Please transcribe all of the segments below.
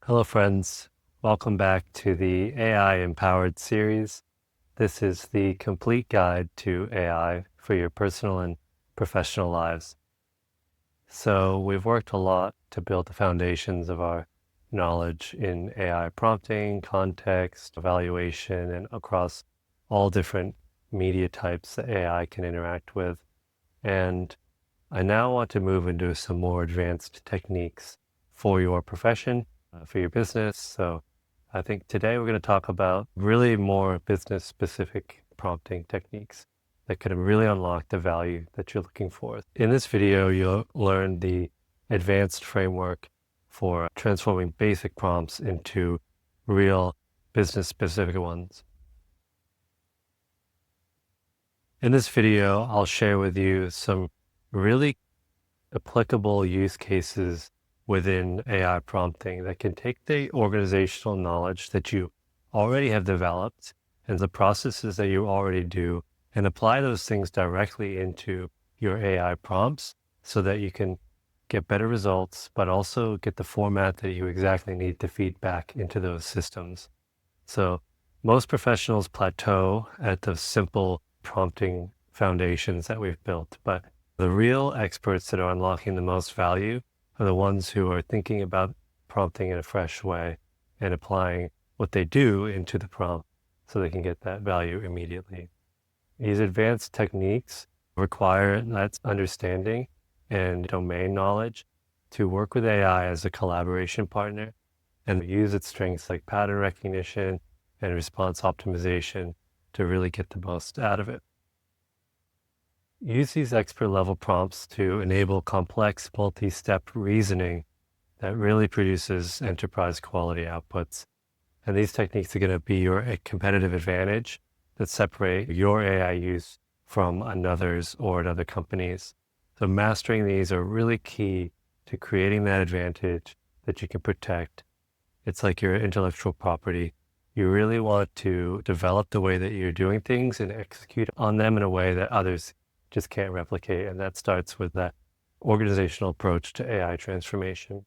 Hello, friends. Welcome back to the AI-empowered series. This is the complete guide to AI for your personal and professional lives. So we've worked a lot to build the foundations of our knowledge in AI prompting, context, evaluation, and across all different media types that AI can interact with. And I now want to move into some more advanced techniques for your profession, for your business. So I think today we're going to talk about really more business-specific prompting techniques that could really unlock the value that you're looking for. In this video, you'll learn the advanced framework for transforming basic prompts into real business-specific ones. In this video, I'll share with you some really applicable use cases within AI prompting that can take the organizational knowledge that you already have developed and the processes that you already do and apply those things directly into your AI prompts so that you can get better results, but also get the format that you exactly need to feed back into those systems. So most professionals plateau at the simple prompting foundations that we've built, but the real experts that are unlocking the most value are the ones who are thinking about prompting in a fresh way and applying what they do into the prompt so they can get that value immediately. These advanced techniques require that understanding and domain knowledge to work with AI as a collaboration partner and use its strengths like pattern recognition and response optimization to really get the most out of it. Use these expert level prompts to enable complex multi-step reasoning that really produces enterprise quality outputs. And these techniques are going to be your competitive advantage that separate your AI use from another's or another company's. So mastering these are really key to creating that advantage that you can protect. It's like your intellectual property. You really want to develop the way that you're doing things and execute on them in a way that others just can't replicate. And that starts with that organizational approach to AI transformation.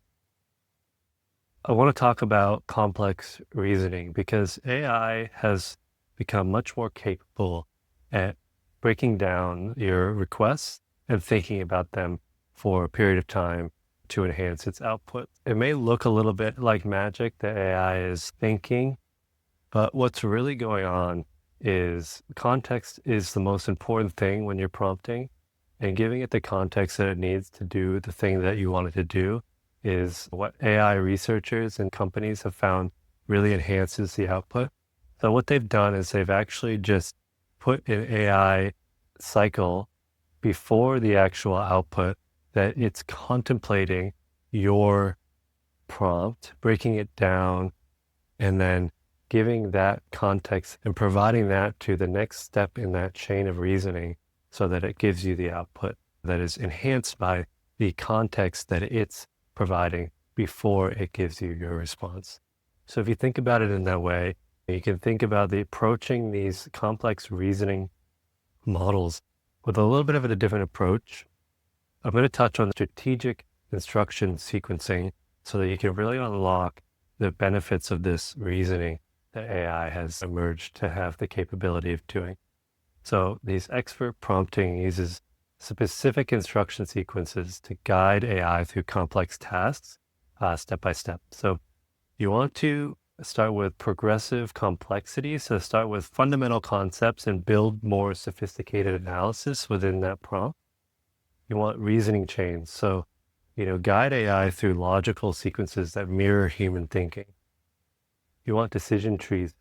I want to talk about complex reasoning because AI has become much more capable at breaking down your requests and thinking about them for a period of time to enhance its output. It may look a little bit like magic that AI is thinking, but what's really going on is context is the most important thing when you're prompting, and giving it the context that it needs to do the thing that you want it to do is what AI researchers and companies have found really enhances the output. So what they've done is they've actually just put an AI cycle before the actual output that it's contemplating your prompt, breaking it down, and then giving that context and providing that to the next step in that chain of reasoning so that it gives you the output that is enhanced by the context that it's providing before it gives you your response. So if you think about it in that way, you can think about approaching these complex reasoning models with a little bit of a different approach. I'm going to touch on strategic instruction sequencing so that you can really unlock the benefits of this reasoning that AI has emerged to have the capability of doing. So these expert prompting uses specific instruction sequences to guide AI through complex tasks, step by step. So you want to start with progressive complexity. So start with fundamental concepts and build more sophisticated analysis within that prompt. You want reasoning chains. So, guide AI through logical sequences that mirror human thinking. You want decision trees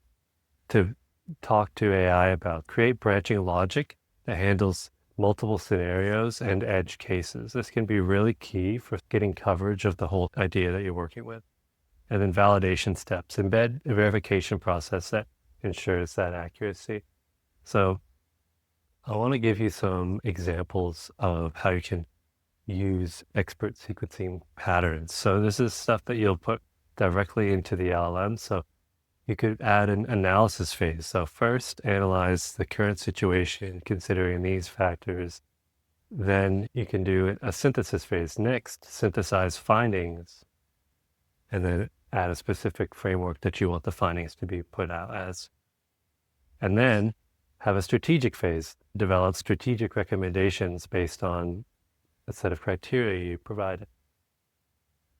to talk to AI about. Create branching logic that handles multiple scenarios and edge cases. This can be really key for getting coverage of the whole idea that you're working with. And then validation steps. Embed a verification process that ensures that accuracy. So I want to give you some examples of how you can use expert sequencing patterns. So this is stuff that you'll put directly into the LLM. So you could add an analysis phase. So first, analyze the current situation, considering these factors. Then you can do a synthesis phase. Next, synthesize findings. And then add a specific framework that you want the findings to be put out as. And then have a strategic phase, develop strategic recommendations based on a set of criteria you provided.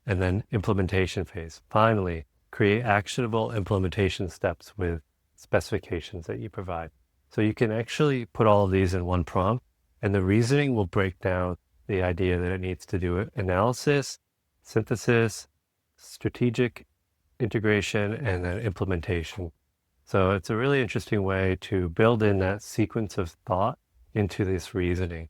And then implementation phase. Finally, create actionable implementation steps with specifications that you provide. So you can actually put all of these in one prompt, and the reasoning will break down the idea that it needs to do analysis, synthesis, strategic integration, and then implementation. So it's a really interesting way to build in that sequence of thought into this reasoning.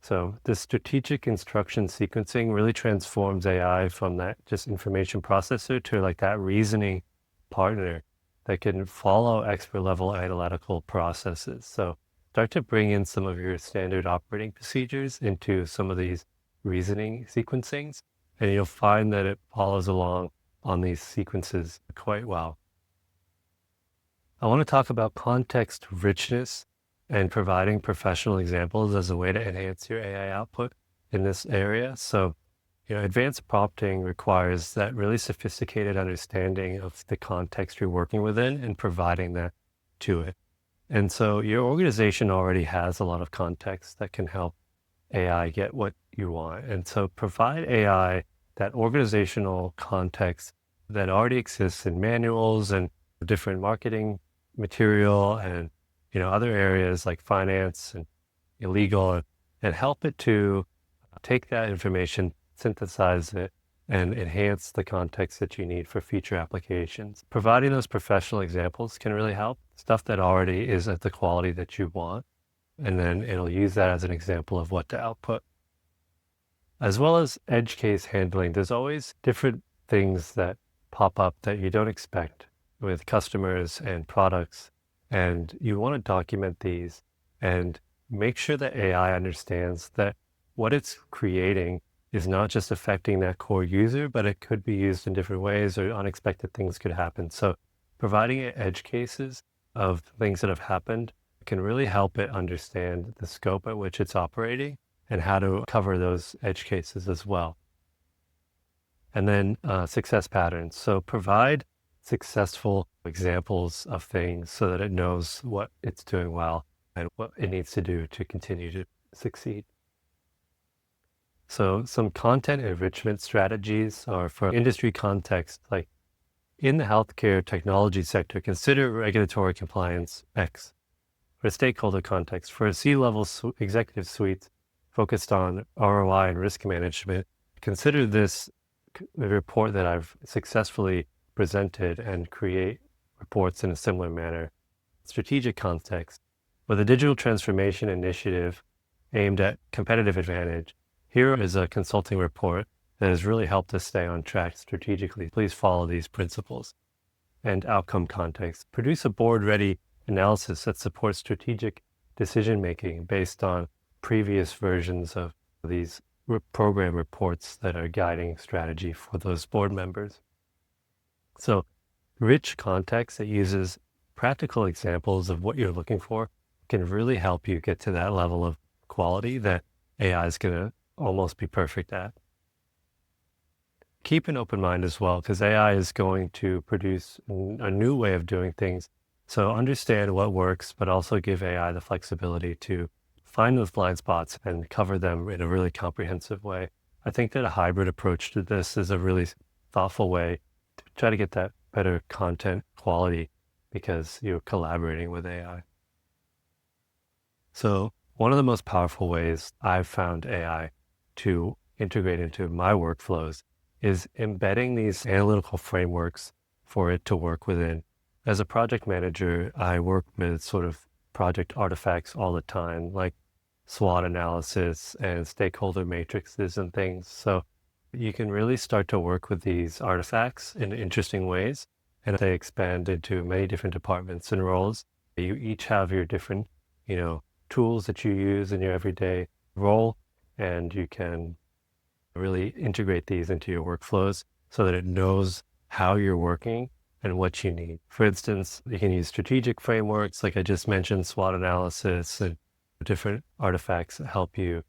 So this strategic instruction sequencing really transforms AI from that just information processor to like that reasoning partner that can follow expert level analytical processes. So start to bring in some of your standard operating procedures into some of these reasoning sequencings, and you'll find that it follows along on these sequences quite well. I want to talk about context richness and providing professional examples as a way to enhance your AI output in this area. So, advanced prompting requires that really sophisticated understanding of the context you're working within and providing that to it. And so your organization already has a lot of context that can help AI get what you want. And so provide AI that organizational context that already exists in manuals and different marketing material and other areas like finance and illegal, and help it to take that information, synthesize it, and enhance the context that you need for future applications. Providing those professional examples can really help, stuff that already is at the quality that you want, and then it'll use that as an example of what to output. As well as edge case handling, there's always different things that pop up that you don't expect with customers and products, and you want to document these and make sure that AI understands that what it's creating is not just affecting that core user, but it could be used in different ways or unexpected things could happen. So providing edge cases of things that have happened can really help it understand the scope at which it's operating and how to cover those edge cases as well. And then success patterns. So provide successful examples of things so that it knows what it's doing well and what it needs to do to continue to succeed. So some content enrichment strategies are for industry context, like in the healthcare technology sector, consider regulatory compliance X. For a stakeholder context, for a C-level executive suite focused on ROI and risk management, consider this report that I've successfully presented and create reports in a similar manner. Strategic context, with a digital transformation initiative aimed at competitive advantage, here is a consulting report that has really helped us stay on track strategically. Please follow these principles. And outcome context, produce a board-ready analysis that supports strategic decision-making based on previous versions of these program reports that are guiding strategy for those board members. So rich context that uses practical examples of what you're looking for can really help you get to that level of quality that AI is going to almost be perfect at. Keep an open mind as well, because AI is going to produce a new way of doing things. So understand what works, but also give AI the flexibility to find those blind spots and cover them in a really comprehensive way. I think that a hybrid approach to this is a really thoughtful way to try to get that better content quality because you're collaborating with AI. So one of the most powerful ways I've found AI to integrate into my workflows is embedding these analytical frameworks for it to work within. As a project manager, I work with sort of project artifacts all the time, like SWOT analysis and stakeholder matrices and things. So you can really start to work with these artifacts in interesting ways, and they expand into many different departments and roles. You each have your different, tools that you use in your everyday role, and you can really integrate these into your workflows so that it knows how you're working and what you need. For instance, you can use strategic frameworks, like I just mentioned, SWOT analysis, and different artifacts that help you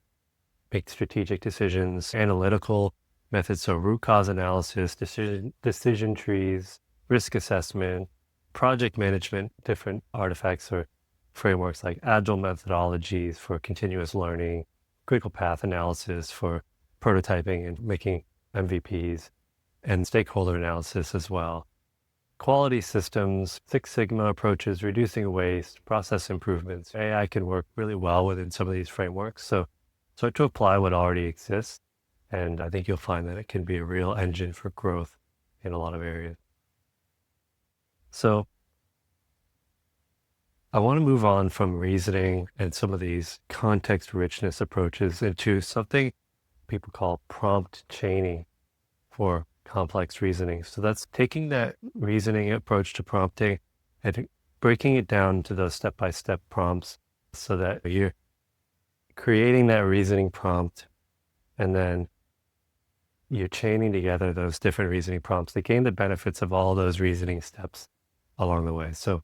make strategic decisions. Analytical methods. So root cause analysis, decision trees, risk assessment, project management, different artifacts or frameworks like agile methodologies for continuous learning, critical path analysis for prototyping and making MVPs, and stakeholder analysis as well. Quality systems, Six Sigma approaches, reducing waste, process improvements. AI can work really well within some of these frameworks. So start to apply what already exists. And I think you'll find that it can be a real engine for growth in a lot of areas. So I want to move on from reasoning and some of these context richness approaches into something people call prompt chaining for complex reasoning. So that's taking that reasoning approach to prompting and breaking it down to those step-by-step prompts so that you're creating that reasoning prompt and then you're chaining together those different reasoning prompts to gain the benefits of all those reasoning steps along the way. So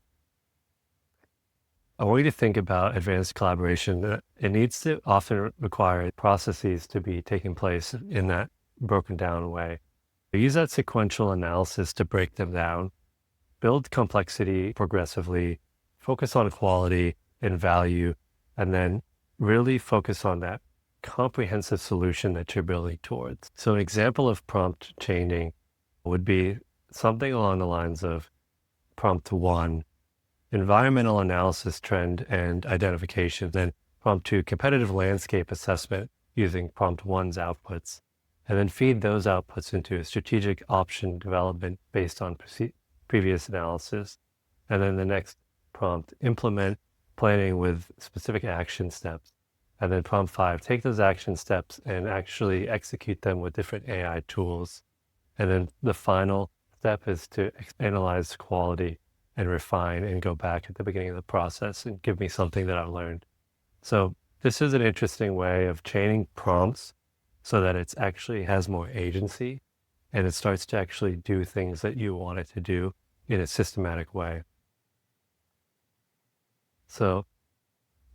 I want you to think about advanced collaboration. It needs to often require processes to be taking place in that broken down way. Use that sequential analysis to break them down, build complexity progressively, focus on quality and value, and then really focus on that comprehensive solution that you're building towards. So an example of prompt chaining would be something along the lines of prompt 1, environmental analysis, trend and identification, then prompt 2, competitive landscape assessment using prompt 1's outputs, and then feed those outputs into a strategic option development based on previous analysis. And then the next prompt, implement planning with specific action steps. And then prompt 5, take those action steps and actually execute them with different AI tools. And then the final step is to analyze quality and refine and go back at the beginning of the process and give me something that I've learned. So this is an interesting way of chaining prompts so that it actually has more agency and it starts to actually do things that you want it to do in a systematic way. So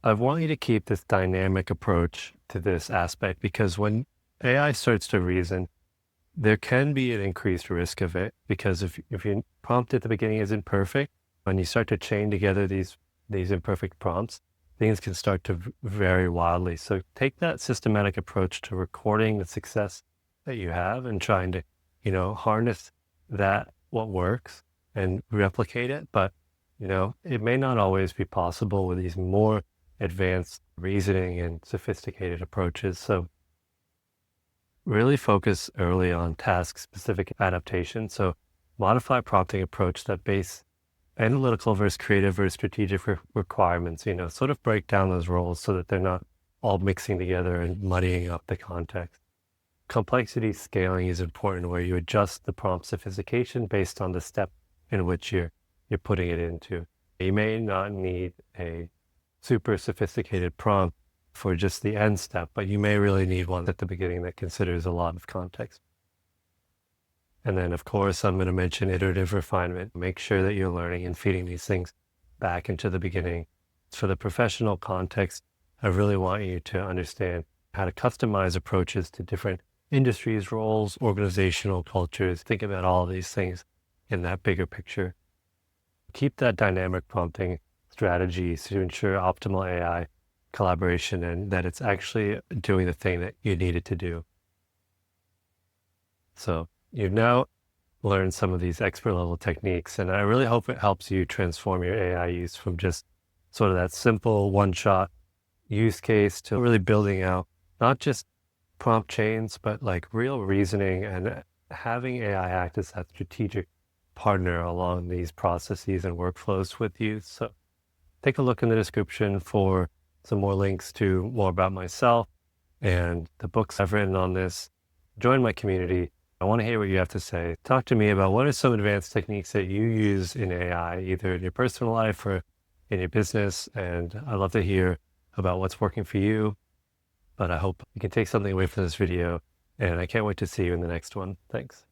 I want you to keep this dynamic approach to this aspect because when AI starts to reason, there can be an increased risk of it because if your prompt at the beginning isn't perfect, when you start to chain together these imperfect prompts, things can start to vary wildly. So take that systematic approach to recording the success that you have and trying to, harness what works and replicate it. But, it may not always be possible with these more advanced reasoning and sophisticated approaches. So really focus early on task-specific adaptation. So modify prompting approach that base analytical versus creative versus strategic requirements, sort of break down those roles so that they're not all mixing together and muddying up the context. Complexity scaling is important where you adjust the prompt sophistication based on the step in which you're putting it into. You may not need a super sophisticated prompt for just the end step, but you may really need one at the beginning that considers a lot of context. And then, of course, I'm going to mention iterative refinement. Make sure that you're learning and feeding these things back into the beginning. For the professional context, I really want you to understand how to customize approaches to different industries, roles, organizational cultures. Think about all of these things in that bigger picture. Keep that dynamic prompting strategy to ensure optimal AI collaboration and that it's actually doing the thing that you need it to do. So you've now learned some of these expert level techniques, and I really hope it helps you transform your AI use from just sort of that simple one-shot use case to really building out not just prompt chains, but like real reasoning and having AI act as that strategic partner along these processes and workflows with you. So take a look in the description for some more links to more about myself and the books I've written on this. Join my community. I want to hear what you have to say. Talk to me about what are some advanced techniques that you use in AI, either in your personal life or in your business. And I'd love to hear about what's working for you. But I hope you can take something away from this video. And I can't wait to see you in the next one. Thanks.